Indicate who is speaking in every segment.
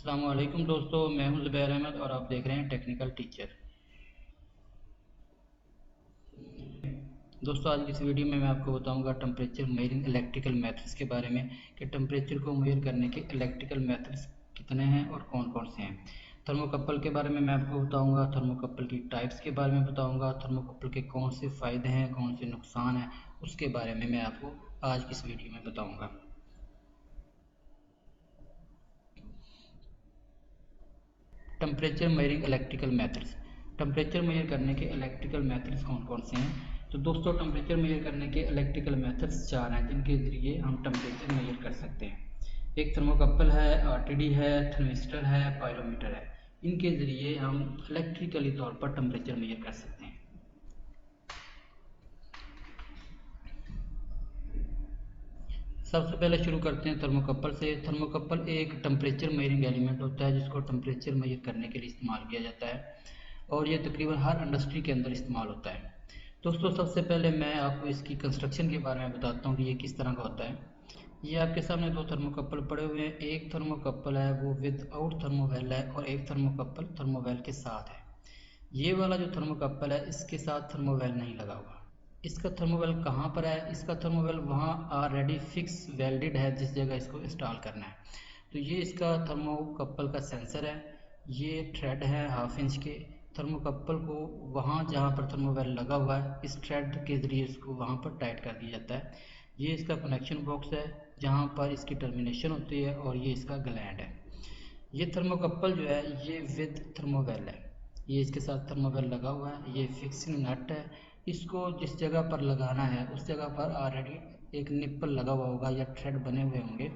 Speaker 1: अस्सलाम वालेकुम दोस्तों, मैं हूं ज़ुबैर अहमद और आप देख रहे हैं टेक्निकल टीचर। दोस्तों, आज की इस वीडियो में मैं आपको बताऊंगा टेम्परेचर मेजरिंग इलेक्ट्रिकल मेथड्स के बारे में कि टेम्परेचर को मेजर करने के इलेक्ट्रिकल मेथड्स कितने हैं और कौन कौन से हैं। थर्मोकपल के बारे में मैं आपको बताऊंगा, थर्मोकपल की टाइप्स के बारे में बताऊंगा, थर्मोकपल के कौन से फ़ायदे हैं, कौन से नुकसान हैं, उसके बारे में मैं आपको आज की इस वीडियो में बताऊँगा। Temperature measuring electrical methods. Temperature measure करने के इलेक्ट्रिकल मेथड्स कौन कौन से हैं? तो दोस्तों, टेम्परेचर मेजर करने के इलेक्ट्रिकल मेथड्स चार हैं जिनके ज़रिए हम टेम्परेचर मेजर कर सकते हैं। एक थर्मोकपल है, आरटीडी है, थर्मिस्टर है, पायरोमीटर है। इनके ज़रिए हम इलेक्ट्रिकली तौर पर टेम्परेचर मेजर कर सकते हैं। सबसे पहले शुरू करते हैं थर्मोकपल से। थर्मोकपल एक टेम्परेचर मेजरिंग एलिमेंट होता है जिसको टेम्परेचर मेजर करने के लिए इस्तेमाल किया जाता है और ये तकरीबन हर इंडस्ट्री के अंदर इस्तेमाल होता है। दोस्तों, सबसे पहले मैं आपको इसकी कंस्ट्रक्शन के बारे में बताता हूँ कि ये किस तरह का होता है। ये आपके सामने दो थर्मोकपल पड़े हुए हैं। एक थर्मोकपल है वो विद आउट थर्मोवेल है और एक थर्मोकपल थर्मोवेल के साथ है। ये वाला जो थर्मोकपल है इसके साथ थर्मोवेल नहीं लगा हुआ। इसका थर्मोवेल कहाँ पर है? इसका थर्मोवेल वहाँ ऑलरेडी फिक्स वेल्डेड है जिस जगह इसको इंस्टॉल करना है। तो ये इसका थर्मोकपल का सेंसर है। ये थ्रेड है 1/2 इंच के। थर्मोकपल को वहाँ जहाँ पर थर्मोवेल लगा हुआ है इस थ्रेड के ज़रिए इसको वहाँ पर टाइट कर दिया जाता है। ये इसका कनेक्शन बॉक्स है जहाँ पर इसकी टर्मिनेशन होती है और ये इसका ग्लैंड है। ये थर्मोकपल जो है ये विद थर्मोवेल है। ये इसके साथ थर्मोवेल लगा हुआ है। ये फिक्सिंग नट है। इसको जिस जगह पर लगाना है उस जगह पर ऑलरेडी एक निप्पल लगा हुआ होगा या थ्रेड बने हुए होंगे,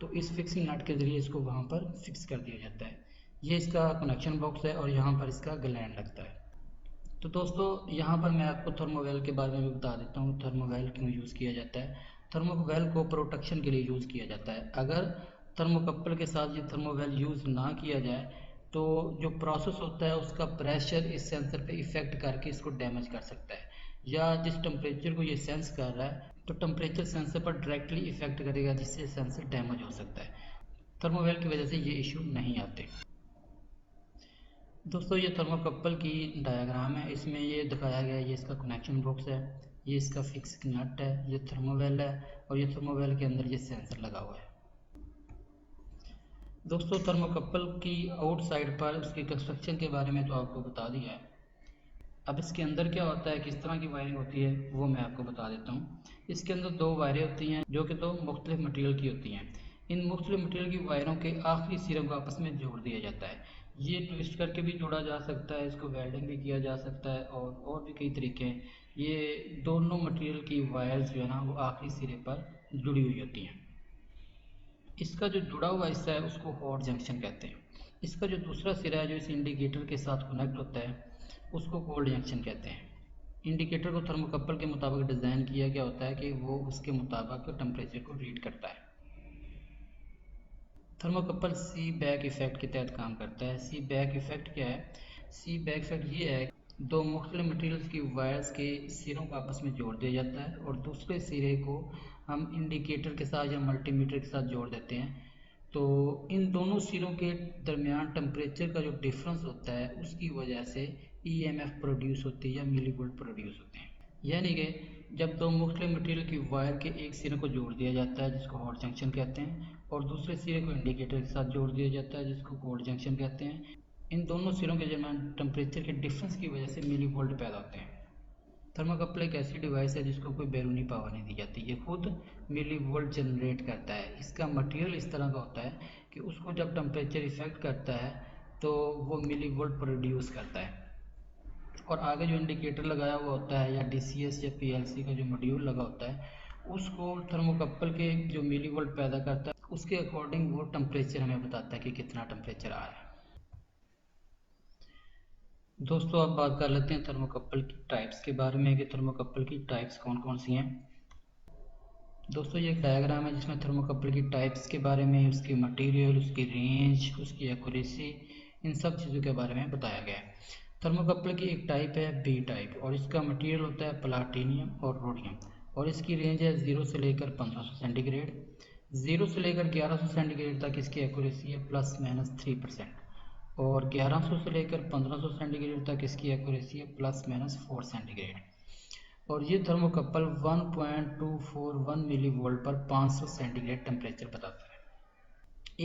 Speaker 1: तो इस फिक्सिंग नट के ज़रिए इसको वहाँ पर फिक्स कर दिया जाता है। ये इसका कनेक्शन बॉक्स है और यहाँ पर इसका ग्लैंड लगता है। तो दोस्तों, यहाँ पर मैं आपको थर्मोवेल के बारे में भी बता देता हूँ थर्मोवेल क्यों यूज़ किया जाता है। थर्मोवेल को प्रोटेक्शन के लिए यूज़ किया जाता है। अगर थर्मोकपल के साथ ये थर्मोवेल यूज़ ना किया जाए तो जो प्रोसेस होता है उसका प्रेशर इस सेंसर पे इफ़ेक्ट करके इसको डैमेज कर सकता है, या जिस टेम्परेचर को ये सेंस कर रहा है तो टेम्परेचर सेंसर पर डायरेक्टली इफ़ेक्ट करेगा जिससे सेंसर डैमेज हो सकता है। थर्मोवेल की वजह से ये इशू नहीं आते। दोस्तों, ये थर्मोकपल की डायग्राम है। इसमें ये दिखाया गया है, ये इसका कनेक्शन बॉक्स है, ये इसका फिक्स नट है, ये थर्मोवेल है और ये थर्मोवेल के अंदर ये सेंसर लगा हुआ है। दोस्तों, थर्मोकपल की आउटसाइड पर उसकी कंस्ट्रक्शन के बारे में तो आपको बता दिया है। अब इसके अंदर क्या होता है, किस तरह की वायरिंग होती है, वो मैं आपको बता देता हूँ। इसके अंदर दो वायरें होती हैं जो कि दो मुख्तलिफ मटेरियल की होती हैं। इन मुख्तलिफ मटेरियल की वायरों के आखिरी सिरों को आपस में जोड़ दिया जाता है। ये ट्विस्ट करके भी जोड़ा जा सकता है, इसको वेल्डिंग भी किया जा सकता है और भी कई तरीके हैं। ये दोनों मटेरियल की वायर्स जो है ना वो आखिरी सिरे पर जुड़ी हुई होती हैं। इसका जो जुड़ा हुआ हिस्सा है उसको हॉट जंक्शन कहते हैं। इसका जो दूसरा सिरा है जो इस इंडिकेटर के साथ कनेक्ट होता है उसको कोल्ड जंक्शन कहते हैं। इंडिकेटर को थर्मोकपल के मुताबिक डिज़ाइन किया गया होता है कि वो उसके मुताबिक टेम्परेचर को रीड करता है। थर्मोकपल सी बैक इफ़ेक्ट के तहत काम करता है। सी बैक इफ़ेक्ट क्या है? सी बैक इफ़ेक्ट ये है, दो मुख्तलिफ मटेरियल्स की वायर्स के सिरों को आपस में जोड़ दिया जाता है और दूसरे सिरे को हम इंडिकेटर के साथ या मल्टीमीटर के साथ जोड़ देते हैं। तो इन दोनों सिरों के दरमियान टेम्परेचर का जो डिफरेंस होता है उसकी वजह से ईएमएफ प्रोड्यूस होती है या मिली वोल्ट प्रोड्यूस होते हैं। यानी कि जब दो मुख्तलिफ मटेरियल की वायर के एक सिरे को जोड़ दिया जाता है जिसको हॉट जंक्शन कहते हैं और दूसरे सिरे को इंडिकेटर के साथ जोड़ दिया जाता है जिसको कोल्ड जंक्शन कहते हैं, इन दोनों सिरों के दरमियान टेम्परेचर के डिफरेंस की वजह से मिली वोल्ट पैदा होते हैं। थर्मोकपल एक ऐसी डिवाइस है जिसको कोई बैरूनी पावर नहीं दी जाती, ये खुद मिली वोल्ट जनरेट करता है। इसका मटेरियल इस तरह का होता है कि उसको जब टेम्परेचर इफेक्ट करता है तो वो मिली वोल्ट प्रोड्यूस करता है। और आगे जो इंडिकेटर लगाया हुआ होता है या डीसीएस या पीएलसी का जो मॉड्यूल लगा होता है उसको थर्मोकपल के जो मिली वोल्ट पैदा करता है उसके अकॉर्डिंग वो टेम्परेचर हमें बताता है कि कितना टेम्परेचर आ रहा है। दोस्तों, अब बात कर लेते हैं थर्मोकपल की टाइप्स के बारे में कि थर्मोकपल की टाइप्स कौन कौन सी हैं। दोस्तों, ये एक डायग्राम है जिसमें थर्मोकपल की टाइप्स के बारे में, उसकी मटेरियल, उसकी रेंज, उसकी एक्यूरेसी, इन सब चीज़ों के बारे में बताया गया है। थर्मोकपल की एक टाइप है बी टाइप और इसका मटेरियल होता है प्लाटिनियम और रोडियम और इसकी रेंज है 0 से लेकर 1500 सेंटीग्रेड। 0 से लेकर 1100 सेंटीग्रेड तक इसकी एक्यूरेसी है ±3%, और 1100 से लेकर 1500 सेंटीग्रेड तक इसकी एक्यूरेसी है ±4 सेंटीग्रेड। और ये थर्मोकपल 1.241 मिली वोल्ट पर 500 सेंटीग्रेड टेम्परेचर बताता है।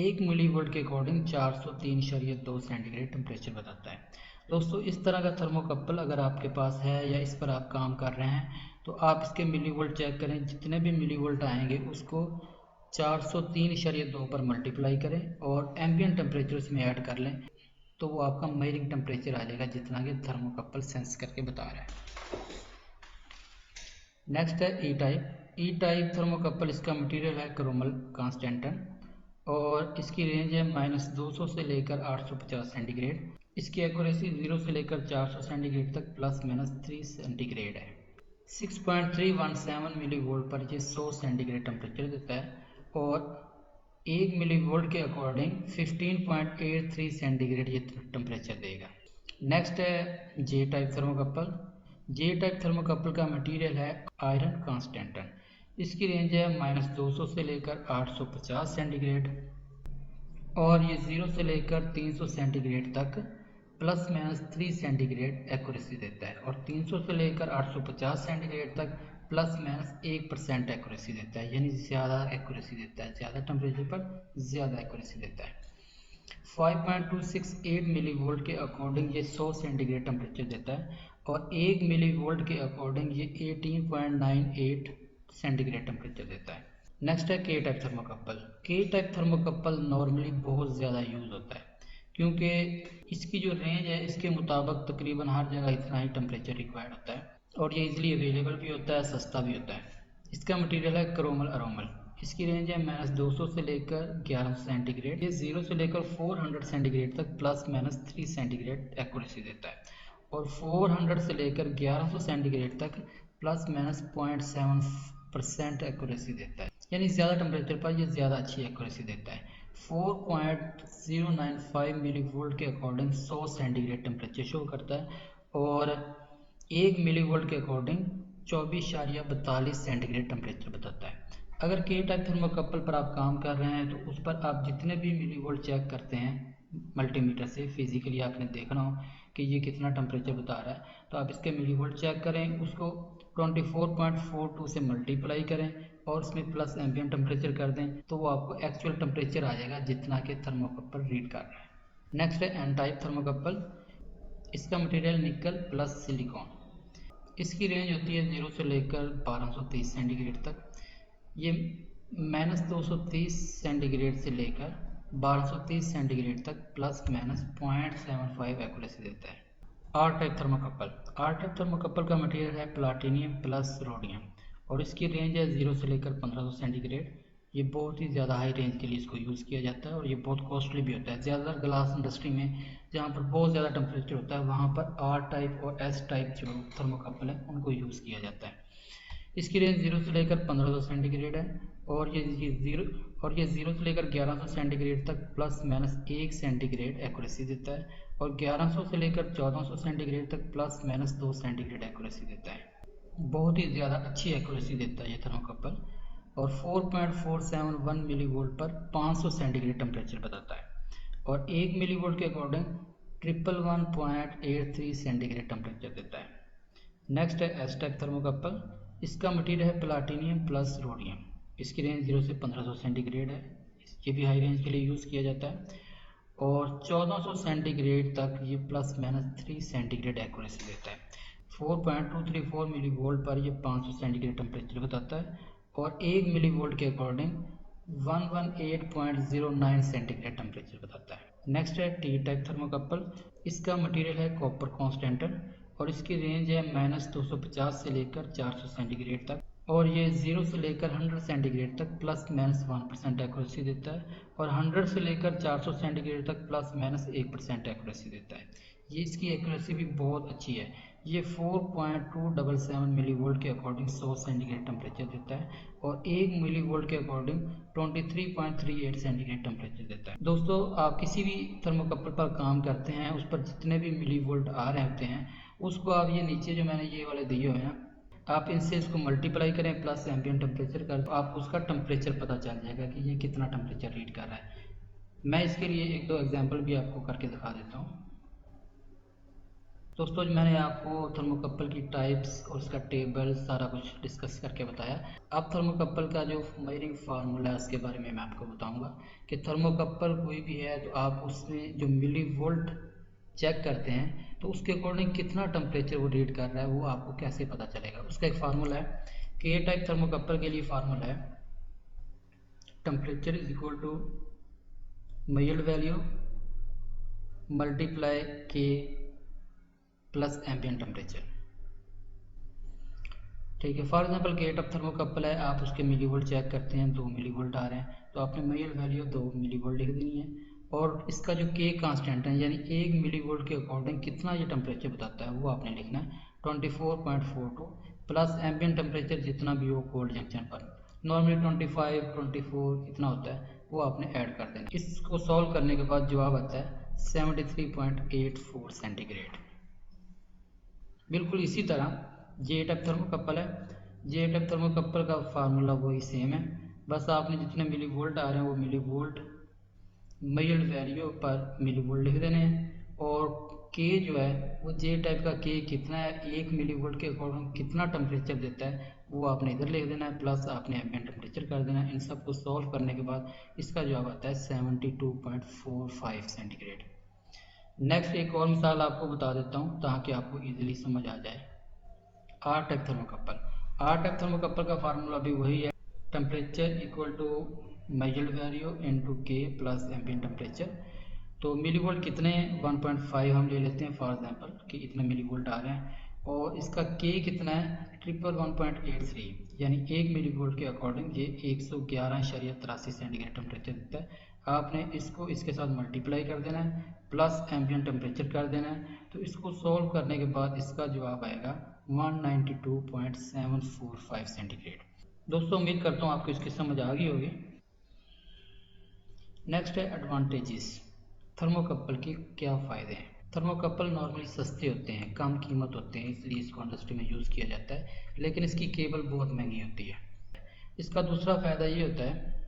Speaker 1: 1 मिली वोल्ट के अकॉर्डिंग 403.2 सेंटीग्रेड टेम्परेचर बताता है। दोस्तों इस तरह का थर्मोकपल अगर आपके पास है या इस पर आप काम कर रहे हैं तो आप इसके मिली वोल्ट चेक करें, जितने भी मिली वोल्ट आएंगे उसको 403.2 पर मल्टीप्लाई करें और एम्बिएंट टेम्परेचर इसमें ऐड कर लें, तो वो आपका मेजरिंग टेम्परेचर आ जाएगा जितना कि थर्मोकपल सेंस करके बता रहा है। नेक्स्ट है ई टाइप। ई टाइप थर्मोकपल, इसका मटेरियल है क्रोमल कांस्टेंटन और इसकी रेंज है -200 से लेकर 850 सेंटीग्रेड। इसकी एक्यूरेसी 0 से लेकर 400 सेंटीग्रेड तक ±3 सेंटीग्रेड है। 6.317 मिली वोल्ट पर ये 100 सेंटीग्रेड टेम्परेचर देता है और 1 मिली वोल्ट के अकॉर्डिंग 15.83 सेंटीग्रेड ये टेम्परेचर देगा। नेक्स्ट है जे टाइप थर्मोकपल। जे टाइप थर्मोकपल का मटेरियल है आयरन कांस्टेंटन। इसकी रेंज है -200 से लेकर 850 सेंटीग्रेड और ये 0 से लेकर 300 सेंटीग्रेड तक ±3 सेंटीग्रेड एक्यूरेसी देता है और 300 से लेकर 850 सेंटीग्रेड तक ±1% एक्यूरेसी देता है, यानी ज़्यादा एक्यूरेसी देता है, ज़्यादा टेम्परेचर पर ज़्यादा एक्यूरेसी देता है। 5.268 मिली वोल्ट के अकॉर्डिंग ये 100 सेंटीग्रेड टेम्परेचर देता है और 1 मिली वोल्ट के अकॉर्डिंग ये 18.98 सेंटीग्रेड टेम्परेचर देता है। नेक्स्ट है के टाइप थर्मोकपल। के टाइप थर्मोकपल नॉर्मली बहुत ज़्यादा यूज़ होता है क्योंकि इसकी जो रेंज है इसके मुताबिक तकरीबन हर जगह इतना ही टेम्परेचर रिक्वायर्ड होता है और ये इजीली अवेलेबल भी होता है, सस्ता भी होता है। इसका मटेरियल है क्रोमल अरोमल। इसकी रेंज है -200 से लेकर 1100 सेंटीग्रेड। ये 0 से लेकर 400 सेंटीग्रेड तक ±3 सेंटीग्रेड एक्यूरेसी देता है और 400 से लेकर 1100 सेंटीग्रेड तक ±0.7% एक्यूरेसी देता है, यानी ज़्यादा टेम्परेचर पर ये ज़्यादा अच्छी एक्यूरेसी देता है। 4.095 मिली वोल्ट के अकॉर्डिंग 100 सेंटीग्रेड टेम्परेचर शो करता है और 1 मिली वोल्ट के अकॉर्डिंग 24.42 सेंटीग्रेड टेम्परेचर बताता है। अगर के टाइप थर्मोकपल पर आप काम कर रहे हैं तो उस पर आप जितने भी मिली वोल्ट चेक करते हैं मल्टीमीटर से, फिजिकली आपने देखना हो कि ये कितना टेम्परेचर बता रहा है, तो आप इसके मिली वोल्ट चेक करें, उसको 24.42 से मल्टीप्लाई करें और उसमें प्लस एम्बिएंट टेम्परेचर कर दें, तो वो आपको एक्चुअल टेम्परेचर आ जाएगा जितना कि थर्मोकपल रीड कर रहा है। नेक्स्ट है एन टाइप थर्मोकपल। इसका मटेरियल निकल प्लस सिलिकॉन। इसकी रेंज होती है 0 से लेकर 1230 सेंटीग्रेड तक। ये -230 सेंटीग्रेड से लेकर 1230 सेंटीग्रेड तक ±0.75 एक्यूरेसी देता है। R type thermocouple. R type thermocouple का मटेरियल है प्लाटिनियम प्लस रोडियम और इसकी रेंज है 0 से लेकर 1500 सेंटीग्रेड। ये बहुत ही ज़्यादा हाई रेंज के लिए इसको यूज़ किया जाता है और ये बहुत कॉस्टली भी होता है। ज़्यादातर ग्लास इंडस्ट्री में जहाँ पर बहुत ज़्यादा टेम्परेचर होता है वहाँ पर आर टाइप और एस टाइप जो थर्मोकपल है उनको यूज़ किया जाता है। इसकी रेंज 0 से लेकर 1500 सेंटीग्रेड है और ये 0 से लेकर 1100 सेंटीग्रेड तक ±1 सेंटीग्रेड एक्यूरेसी देता है और 1100 से लेकर 1400 सेंटीग्रेड तक ±2 सेंटीग्रेड एक्यूरेसी देता है। बहुत ही ज़्यादा अच्छी एक्यूरेसी देता है ये थर्मोकपल और 4.471 मिली वोल्ट पर 500 सेंटीग्रेड टेम्परेचर बताता है और 1 मिली वोल्ट के अकॉर्डिंग 111.83 सेंटीग्रेड टेम्परेचर देता है। नेक्स्ट है एस टाइप थर्मोकपल। इसका मटेरियल है प्लाटिनियम प्लस रोडियम। इसकी रेंज 0 से 1500 सेंटीग्रेड है। ये भी हाई रेंज के लिए यूज़ किया जाता है और 1400 सेंटीग्रेड तक ये ±3 सेंटीग्रेड एक्यूरेसी देता है। 4.234 मिली वोल्ट पर ये 500 सेंटीग्रेड टेम्परेचर बताता है और 1 मिली वोल्ट के अकॉर्डिंग 118.09 सेंटीग्रेड टेम्परेचर बताता है। नेक्स्ट है टी टाइप थर्मोकपल। इसका मटेरियल है कॉपर कांस्टेंटन और इसकी रेंज है -250 से लेकर 400 सेंटीग्रेड तक और ये 0 से लेकर 100 सेंटीग्रेड तक ±1% एक्यूरेसी देता है और 100 से लेकर 400 सेंटीग्रेड तक ±1% एक्यूरेसी देता है। ये इसकी एक्यूरेसी भी बहुत अच्छी है। ये 4.277 मिली वोल्ट के अकॉर्डिंग 100 सेंटीग्रेड टेम्परेचर देता है और 1 मिली वोल्ट के अकॉर्डिंग 23.38 सेंटीग्रेड टेम्परेचर देता है। दोस्तों आप किसी भी थर्मोकपल पर काम करते हैं उस पर जितने भी मिली वोल्ट आ रहे होते हैं उसको आप ये नीचे जो मैंने ये वाले दिए हुए हैं आप इनसे इसको मल्टीप्लाई करें प्लस एम्बिएंट टेम्परेचर कर, तो आपको उसका टेम्परेचर पता चल जाएगा कि ये कितना टेम्परेचर रीड कर रहा है। मैं इसके लिए एक दो एग्जांपल भी आपको करके दिखा देता हूँ। दोस्तों मैंने आपको थर्मोकपल की टाइप्स और उसका टेबल सारा कुछ डिस्कस करके बताया। अब थर्मोकपल का जो मेजरिंग फार्मूला है उसके बारे में मैं आपको बताऊंगा कि थर्मोकपल कोई भी है तो आप उसमें जो मिली वोल्ट चेक करते हैं तो उसके अकॉर्डिंग कितना टेम्परेचर वो रीड कर रहा है वो आपको कैसे पता चलेगा। उसका एक फार्मूला है कि ए टाइप थर्मोकपल के लिए फार्मूला है temperature is equal to measured value multiply K plus ambient temperature. ठीक है, for example gate of thermocouple है, आप उसके मिलीवोल्ट चेक करते हैं 2 मिलीवोल्ट आ रहे हैं तो आपने मेजर वैल्यू 2 मिलीवोल्ट लिख देनी है और इसका जो के कांस्टेंट है यानी 1 मिलीवोल्ट के अकॉर्डिंग कितना ये टेम्परेचर बताता है वो आपने लिखना है 24.42 प्लस एम्बिएंट टेम्परेचर जितना भी हो कोल्ड जंक्शन पर नॉर्मली 25 24 इतना होता है वो आपने ऐड कर देना। इसको सॉल्व करने के बाद जवाब आता है 73.84 सेंटीग्रेड। बिल्कुल इसी तरह जे टाइप थर्मोकपल है, जे टाइप थर्मोकपल का फार्मूला वही सेम है, बस आपने जितने मिली वोल्ट आ रहे हैं वो मिली वोल्ट मेजर्ड वैल्यू पर मिली वोल्ट लिख देने हैं और के जो है वो जे टाइप का के कितना है 1 मिली वोल्ट के अकॉर्डिंग कितना टेम्परेचर देता है वो आपने इधर लिख देना है प्लस आपने एम्बिएंट टेम्परेचर कर देना है। इन सबको सॉल्व करने के बाद इसका जवाब आता है 72.45 सेंटीग्रेड। नेक्स्ट एक और मिसाल आपको बता देता हूँ ताकि आपको इजीली समझ आ जाए। R type thermocouple, R type thermocouple का फार्मूला भी वही है temperature equal to measured value into K plus ambient temperature. तो मिलीवोल्ट कितने 1.5 हम ले लेते हैं फॉर एग्जांपल कि इतने मिलीवोल्ट आ रहे हैं और इसका के कितना है 111.83 यानी 1 मिलीवोल्ट के अकॉर्डिंग ये 111.83 सेंटीग्रेड टेम्परेचर देता है। आपने इसको इसके साथ मल्टीप्लाई कर देना है प्लस एम्बिएंट टेम्परेचर कर देना है तो इसको सॉल्व करने के बाद इसका जवाब आएगा 192.745 सेंटीग्रेड। दोस्तों उम्मीद करता हूँ आपको इसकी समझ आ गई होगी। नेक्स्ट है एडवांटेजेस, थर्मोकपल के क्या फ़ायदे हैं। थर्मोकपल नॉर्मली सस्ते होते हैं, कम कीमत होते हैं, इसलिए इसको इंडस्ट्री में यूज़ किया जाता है, लेकिन इसकी केबल बहुत महंगी होती है। इसका दूसरा फ़ायदा ये होता है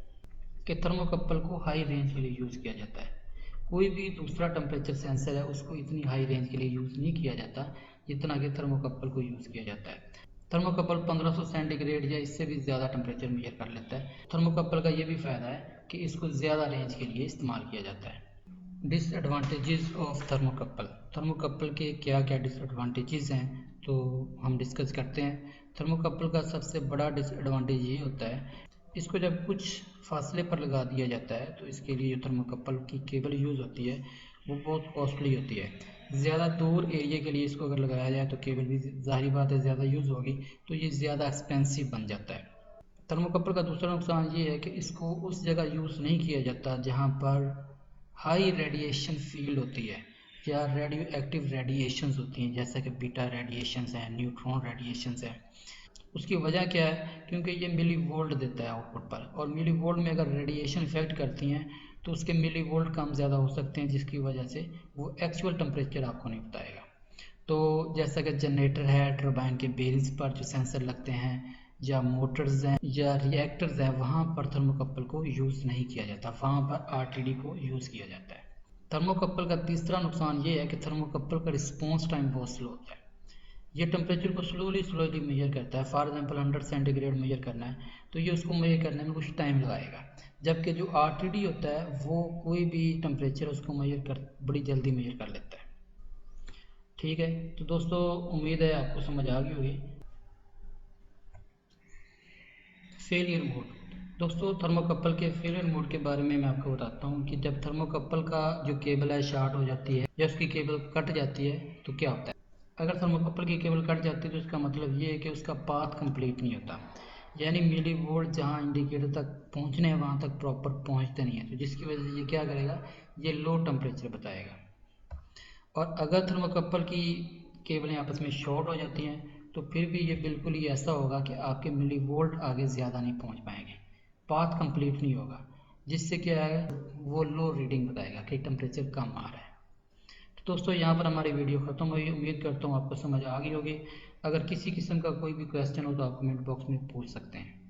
Speaker 1: कि थर्मोकपल को हाई रेंज के लिए यूज़ किया जाता है। कोई भी दूसरा टेम्परेचर सेंसर है उसको इतनी हाई रेंज के लिए यूज़ नहीं किया जाता जितना कि थर्मोकपल को यूज़ किया जाता है। थर्मोकपल 1500 सेंटीग्रेड या इससे भी ज़्यादा टेम्परेचर मेजर कर लेता है। थर्मोकपल का ये भी फ़ायदा है कि इसको ज़्यादा रेंज के लिए इस्तेमाल किया जाता है। डिसएडवांटेजेस ऑफ थर्मोकपल, थर्मोकपल के क्या क्या डिसएडवांटेजेस हैं तो हम डिस्कस करते हैं। थर्मोकपल का सबसे बड़ा डिसएडवांटेज ये होता है इसको जब कुछ फासले पर लगा दिया जाता है तो इसके लिए जो थर्मोकपल की केबल यूज़ होती है वो बहुत कॉस्टली होती है। ज़्यादा दूर एरिया के लिए इसको अगर लगाया जाए तो केबल भी ज़ाहिर बात है ज़्यादा यूज़ होगी तो ये ज़्यादा एक्सपेंसिव बन जाता है। थर्मोकपल का दूसरा नुकसान ये है कि इसको उस जगह यूज़ नहीं किया जाता जहाँ पर हाई रेडिएशन फील्ड होती है या रेडियो एक्टिव रेडिएशंस होती हैं जैसा कि बीटा रेडिएशंस हैं, न्यूट्रॉन रेडिएशंस हैं। उसकी वजह क्या है क्योंकि ये मिली वोल्ट देता है आउटपुट पर और मिली वोल्ट में अगर रेडिएशन इफेक्ट करती हैं तो उसके मिली वोल्ट कम ज़्यादा हो सकते हैं जिसकी वजह से वो एक्चुअल टेम्परेचर आपको नहीं बताएगा। तो जैसा कि जनरेटर है, टरबाइन के बेल्स पर जो सेंसर लगते हैं या मोटर्स हैं या रिएक्टर्स हैं वहाँ पर थर्मोकपल को यूज़ नहीं किया जाता, वहाँ पर आरटीडी को यूज़ किया जाता है। थर्मोकपल का तीसरा नुकसान ये है कि थर्मोकपल का रिस्पॉन्स टाइम बहुत स्लो होता है। ये टेम्परेचर को स्लोली मेजर करता है। फॉर एग्जांपल 100 सेंटीग्रेड मेजर करना है तो ये उसको मेजर करने में कुछ टाइम लगाएगा, जबकि जो आरटीडी होता है वो कोई भी टेम्परेचर उसको मेजर कर बड़ी जल्दी मेजर कर लेता है। ठीक है, तो दोस्तों उम्मीद है आपको समझ आ गई होगी। फेलियर मोड, दोस्तों थर्मोकपल के फेलियर मोड के बारे में मैं आपको बताता हूँ कि जब थर्मोकपल का जो केबल है शॉर्ट हो जाती है या उसकी केबल कट जाती है तो क्या होता है। अगर थर्मोकपल की केबल कट जाती है तो इसका मतलब ये है कि उसका पाथ कंप्लीट नहीं होता, यानी मिली वोल्ट जहाँ इंडिकेटर तक पहुँचने हैं वहाँ तक प्रॉपर पहुँचते नहीं है, तो जिसकी वजह से ये क्या करेगा, ये लो टेम्परेचर बताएगा। और अगर थर्मोकपल की केबलें आपस में शॉर्ट हो जाती हैं तो फिर भी ये बिल्कुल ही ऐसा होगा कि आपके मिली वोल्ट आगे ज़्यादा नहीं पहुंच पाएंगे, पाथ कंप्लीट नहीं होगा, जिससे क्या है वो लो रीडिंग बताएगा कि टेम्परेचर कम आ रहा है। तो दोस्तों यहाँ पर हमारी वीडियो ख़त्म हुई, उम्मीद करता हूँ आपको समझ आ गई होगी। अगर किसी किस्म का कोई भी क्वेश्चन हो तो आप कमेंट बॉक्स में पूछ सकते हैं।